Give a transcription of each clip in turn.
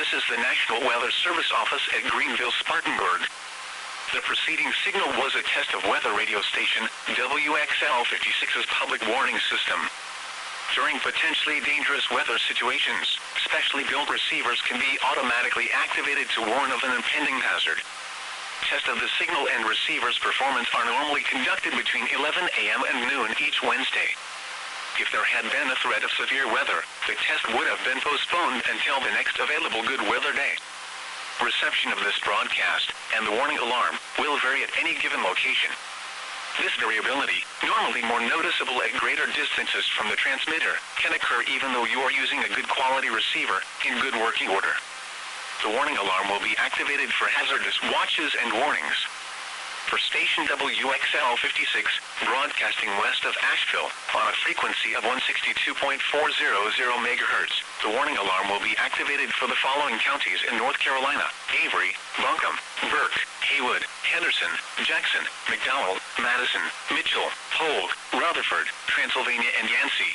This is the National Weather Service office at Greenville, Spartanburg. The preceding signal was a test of weather radio station WXL 56's public warning system. During potentially dangerous weather situations, specially built receivers can be automatically activated to warn of an impending hazard. Tests of the signal and receiver's performance are normally conducted between 11 a.m. and noon each Wednesday. If there had been a threat of severe weather, the test would have been postponed until the next available good weather day. Reception of this broadcast and the warning alarm will vary at any given location. This variability, normally more noticeable at greater distances from the transmitter, can occur even though you are using a good quality receiver in good working order. The warning alarm will be activated for hazardous watches and warnings. For station WXL 56, broadcasting west of Asheville, on a frequency of 162.400 MHz, the warning alarm will be activated for the following counties in North Carolina: Avery, Buncombe, Burke, Haywood, Henderson, Jackson, McDowell, Madison, Mitchell, Polk, Rutherford, Transylvania, and Yancey.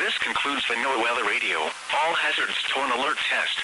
This concludes the NOAA Weather Radio All Hazards Tone Alert Test.